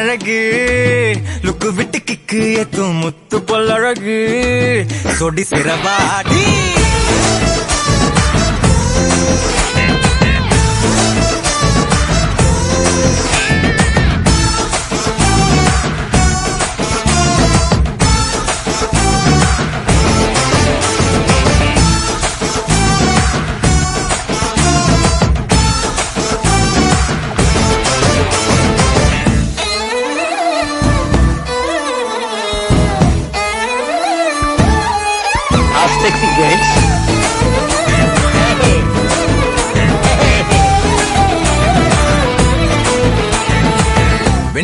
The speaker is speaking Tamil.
அழகு லுக்கு விட்டு கிக்கு ஏத்தும் முத்து பொல்லழகு சொடி சிறவாடி Sexy girls.